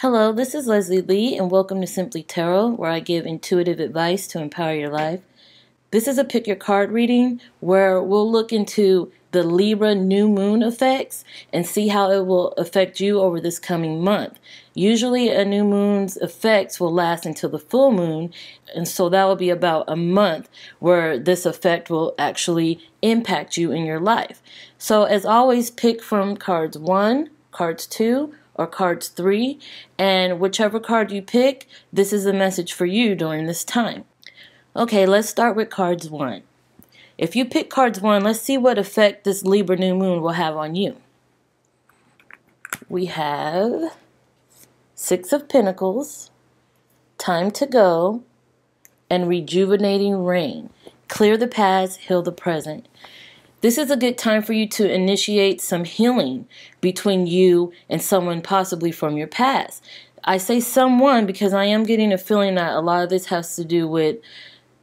Hello, this is Leslie Lee, and welcome to Simply Tarot, where I give intuitive advice to empower your life. This is a pick your card reading where we'll look into the Libra new moon effects and see how it will affect you over this coming month. Usually a new moon's effects will last until the full moon, and so that will be about a month where this effect will actually impact you in your life. So as always, pick from cards 1, cards 2, or cards 3, and whichever card you pick, this is a message for you during this time. Okay, let's start with cards 1. If you pick cards 1, let's see what effect this Libra new moon will have on you. We have Six of Pentacles, Time to Go, and Rejuvenating Rain. Clear the past, heal the present. This is a good time for you to initiate some healing between you and someone possibly from your past. I say someone because I am getting a feeling that a lot of this has to do with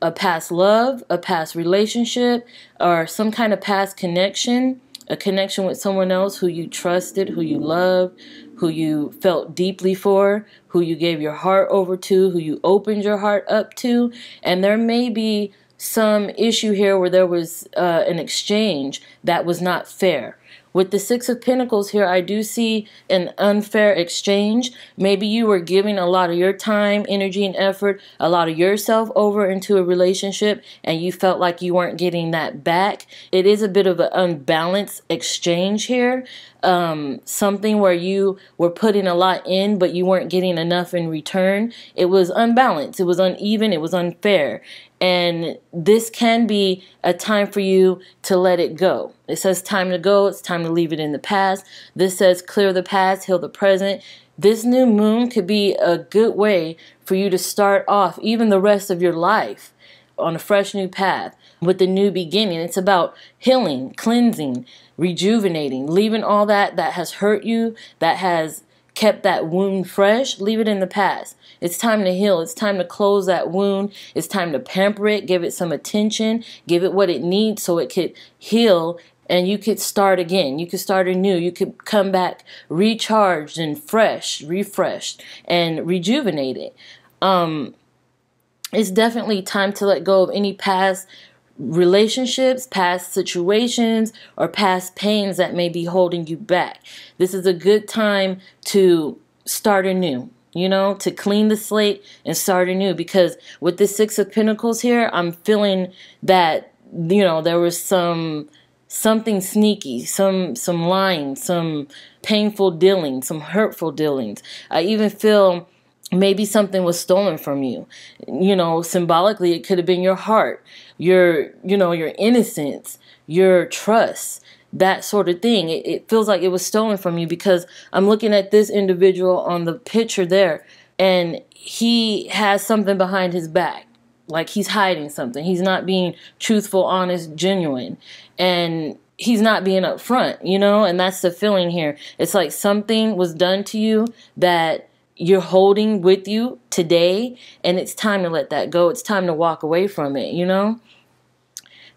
a past love, a past relationship, or some kind of past connection, a connection with someone else who you trusted, who you loved, who you felt deeply for, who you gave your heart over to, who you opened your heart up to. And there may be some issue here where there was an exchange that was not fair. With the Six of Pentacles here, I do see an unfair exchange. Maybe you were giving a lot of your time, energy, and effort, a lot of yourself over into a relationship, and you felt like you weren't getting that back. It is a bit of an unbalanced exchange here. Something where you were putting a lot in, but you weren't getting enough in return. It was unbalanced. It was uneven. It was unfair. And this can be a time for you to let it go. It says time to go. It's time to leave it in the past. This says clear the past, heal the present. This new moon could be a good way for you to start off even the rest of your life on a fresh new path with a new beginning. It's about healing, cleansing, rejuvenating, leaving all that has hurt you, that has kept that wound fresh. Leave it in the past. It's time to heal. It's time to close that wound. It's time to pamper it, give it some attention, give it what it needs so it could heal, and you could start again. You could start anew. You could come back recharged and fresh, refreshed, and rejuvenated. It's definitely time to let go of any past relationships, past situations, or past pains that may be holding you back. This is a good time to start anew, to clean the slate and start anew, because with the Six of Pentacles here, I'm feeling that, there was something sneaky, some lying, some painful dealings, some hurtful dealings. I even feel maybe something was stolen from you. Symbolically, it could have been your heart, your innocence, your trust, that sort of thing. It feels like it was stolen from you, because I'm looking at this individual on the picture there, and he has something behind his back. Like he's hiding something. He's not being truthful, honest, genuine. And he's not being upfront, and that's the feeling here. It's like something was done to you that you're holding with you today, and it's time to let that go. It's time to walk away from it,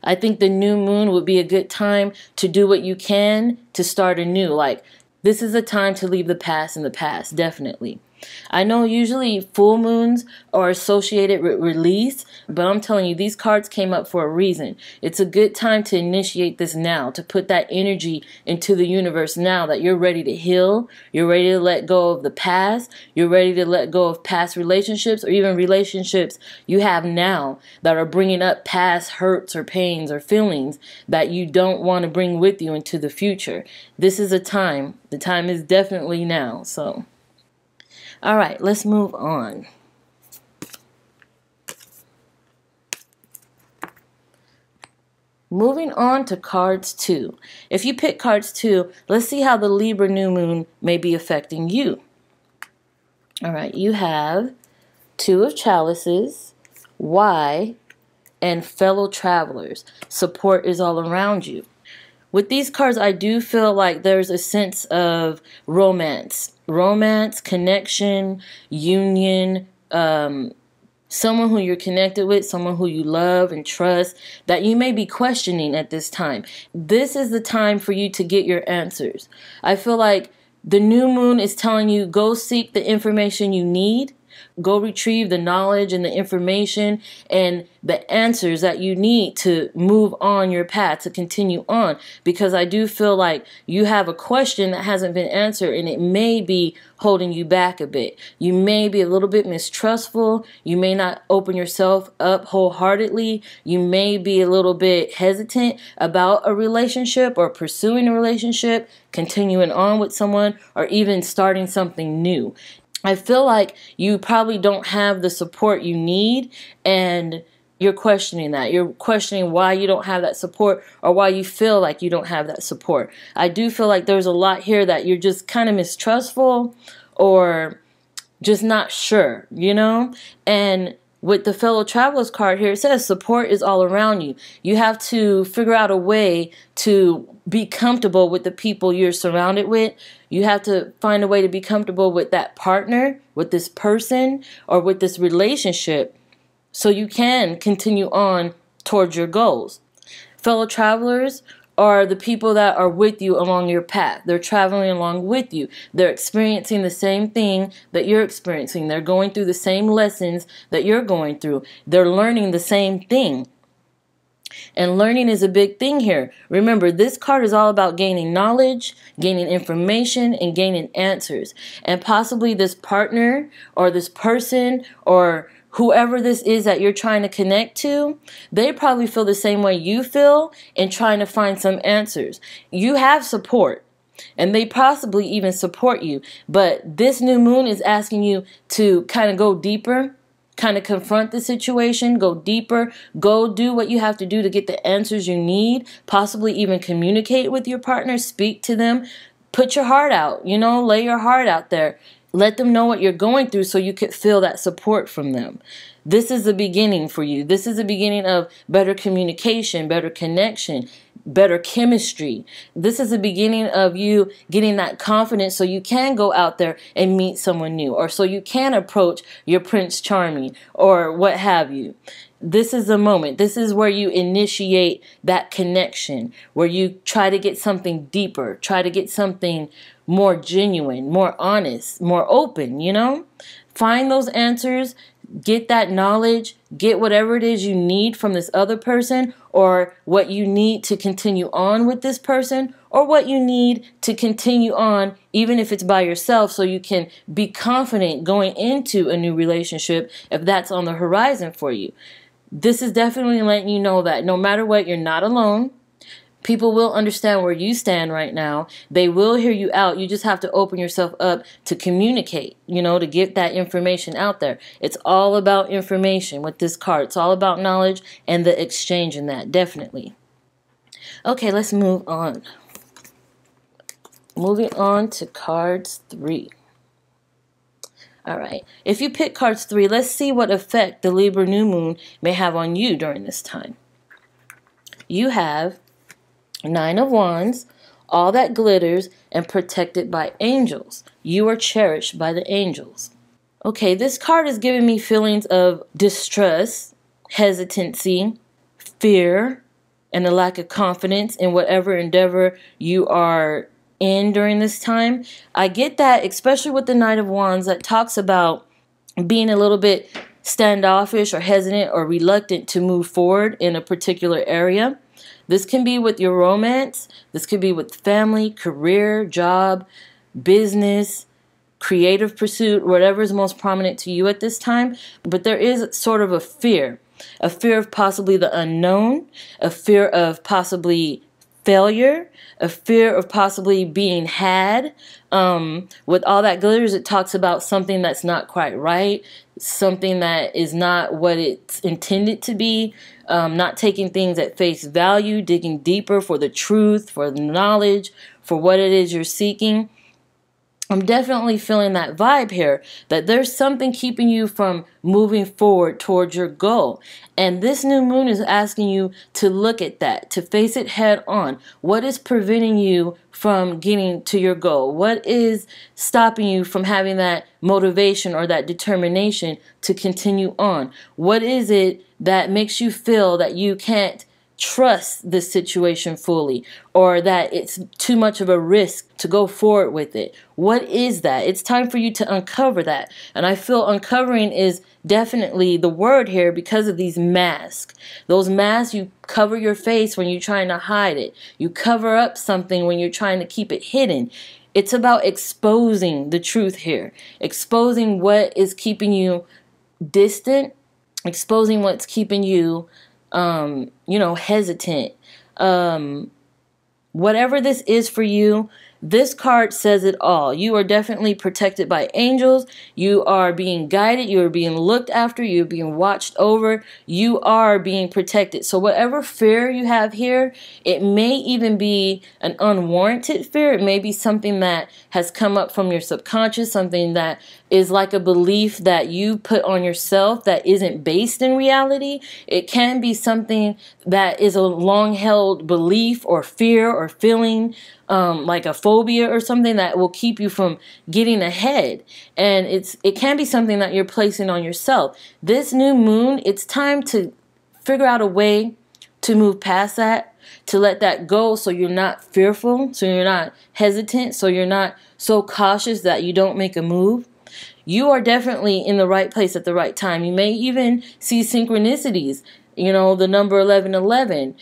I think the new moon would be a good time to do what you can to start anew. Like, this is a time to leave the past in the past, definitely. I know usually full moons are associated with release, but I'm telling you, these cards came up for a reason. It's a good time to initiate this now, to put that energy into the universe now that you're ready to heal, you're ready to let go of the past, you're ready to let go of past relationships, or even relationships you have now that are bringing up past hurts or pains or feelings that you don't want to bring with you into the future. This is a time. The time is definitely now, so... All right, let's move on. Moving on to cards 2. If you pick cards 2, let's see how the Libra new moon may be affecting you. All right, you have Two of Chalices, Y, and Fellow Travelers. Support is all around you. With these cards, I do feel like there's a sense of romance, connection, union, someone who you're connected with, someone who you love and trust, that you may be questioning at this time. This is the time for you to get your answers. I feel like The new moon is telling you, go seek the information you need. Go retrieve the knowledge and the information and the answers that you need to move on your path, to continue on. Because I do feel like you have a question that hasn't been answered, and it may be holding you back a bit. You may be a little bit mistrustful. You may not open yourself up wholeheartedly. You may be a little bit hesitant about a relationship or pursuing a relationship, continuing on with someone, or even starting something new. I feel like you probably don't have the support you need, and you're questioning that. You're questioning why you don't have that support, or why you feel like you don't have that support. I do feel like there's a lot here that you're just kind of mistrustful or just not sure, you know? And with the fellow travelers card here, it says support is all around you. You have to figure out a way to be comfortable with the people you're surrounded with. You have to find a way to be comfortable with that partner, with this person, or with this relationship, so you can continue on towards your goals. Fellow travelers are the people that are with you along your path. They're traveling along with you. They're experiencing the same thing that you're experiencing. They're going through the same lessons that you're going through. They're learning the same thing. And learning is a big thing here. Remember, this card is all about gaining knowledge, gaining information, and gaining answers. And possibly this partner or this person or whoever this is that you're trying to connect to, they probably feel the same way you feel in trying to find some answers. You have support, and they possibly even support you. But this new moon is asking you to kind of go deeper, kind of confront the situation, go deeper, go do what you have to do to get the answers you need, possibly even communicate with your partner, speak to them, put your heart out, you know, lay your heart out there. Let them know what you're going through so you could feel that support from them. This is the beginning for you. This is the beginning of better communication, better connection, better chemistry. This is the beginning of you getting that confidence so you can go out there and meet someone new, or so you can approach your Prince Charming or what have you. This is the moment. This is where you initiate that connection, where you try to get something deeper, try to get something more genuine, more honest, more open, you know? Find those answers, get that knowledge, get whatever it is you need from this other person, or what you need to continue on with this person, or what you need to continue on even if it's by yourself, so you can be confident going into a new relationship if that's on the horizon for you. This is definitely letting you know that no matter what, you're not alone. People will understand where you stand right now. They will hear you out. You just have to open yourself up to communicate, you know, to get that information out there. It's all about information with this card. It's all about knowledge and the exchange in that, definitely. Okay, let's move on. Moving on to cards 3. All right. If you pick cards 3, let's see what effect the Libra new moon may have on you during this time. You have 9 of Wands, all that glitters, and protected by angels. You are cherished by the angels. Okay, this card is giving me feelings of distrust, hesitancy, fear, and a lack of confidence in whatever endeavor you are in during this time. I get that, especially with the Knight of Wands, that talks about being a little bit standoffish or hesitant or reluctant to move forward in a particular area. This can be with your romance. This could be with family, career, job, business, creative pursuit, whatever is most prominent to you at this time. But there is sort of a fear of possibly the unknown, a fear of possibly failure, a fear of possibly being had. With all that glitters, it talks about something that's not quite right, something that is not what it's intended to be, not taking things at face value, digging deeper for the truth, for the knowledge, for what it is you're seeking. I'm definitely feeling that vibe here, that there's something keeping you from moving forward towards your goal. And this new moon is asking you to look at that, to face it head on. What is preventing you from getting to your goal? What is stopping you from having that motivation or that determination to continue on? What is it that makes you feel that you can't trust this situation fully, or that it's too much of a risk to go forward with it. What is that? It's time for you to uncover that. And I feel uncovering is definitely the word here because of these masks. Those masks, you cover your face when you're trying to hide it. You cover up something when you're trying to keep it hidden. It's about exposing the truth here, exposing what is keeping you distant, exposing what's keeping you hesitant. Whatever this is for you, this card says it all. You are definitely protected by angels. You are being guided. You are being looked after. You're being watched over. You are being protected. So whatever fear you have here, it may even be an unwarranted fear. It may be something that has come up from your subconscious, something that is like a belief that you put on yourself that isn't based in reality. It can be something that is a long-held belief or fear or feeling, like a phobia or something that will keep you from getting ahead. And it can be something that you're placing on yourself. This new moon, it's time to figure out a way to move past that, to let that go, so you're not fearful, so you're not hesitant, so you're not so cautious that you don't make a move. You are definitely in the right place at the right time. You may even see synchronicities, the number 1111,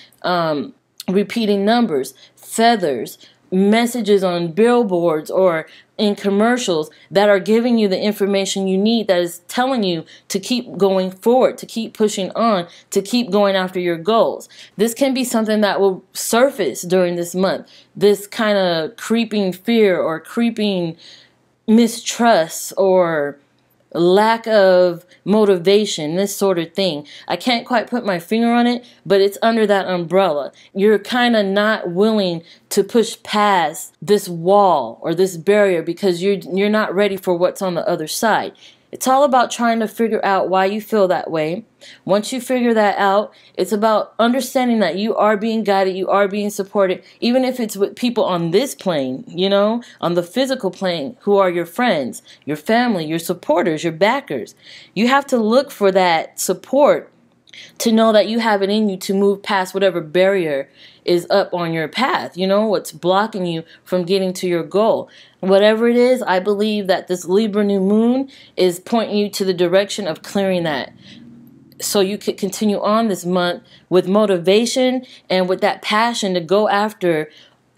repeating numbers, feathers, messages on billboards or in commercials that are giving you the information you need, that is telling you to keep going forward, to keep pushing on, to keep going after your goals. This can be something that will surface during this month, this kind of creeping fear or creeping mistrust or lack of motivation, this sort of thing. I can't quite put my finger on it, but it's under that umbrella. You're kind of not willing to push past this wall or this barrier because you're not ready for what's on the other side. It's all about trying to figure out why you feel that way. Once you figure that out, it's about understanding that you are being guided, you are being supported, even if it's with people on this plane, on the physical plane, who are your friends, your family, your supporters, your backers. You have to look for that support to know that you have it in you to move past whatever barrier is up on your path, what's blocking you from getting to your goal. Whatever it is, I believe that this Libra new moon is pointing you to the direction of clearing that, so you could continue on this month with motivation and with that passion to go after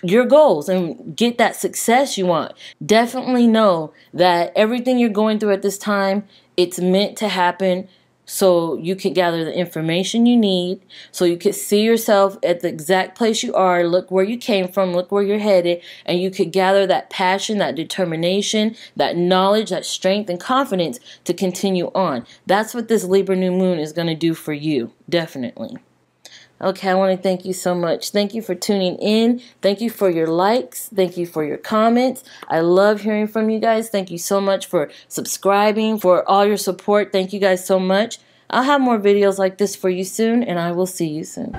your goals and get that success you want. Definitely know that everything you're going through at this time, it's meant to happen so you can gather the information you need, so you can see yourself at the exact place you are, look where you came from, look where you're headed, and you could gather that passion, that determination, that knowledge, that strength and confidence to continue on. That's what this Libra new moon is going to do for you, definitely. Okay, I want to thank you so much. Thank you for tuning in. Thank you for your likes. Thank you for your comments. I love hearing from you guys. Thank you so much for subscribing, for all your support. Thank you guys so much. I'll have more videos like this for you soon, and I will see you soon.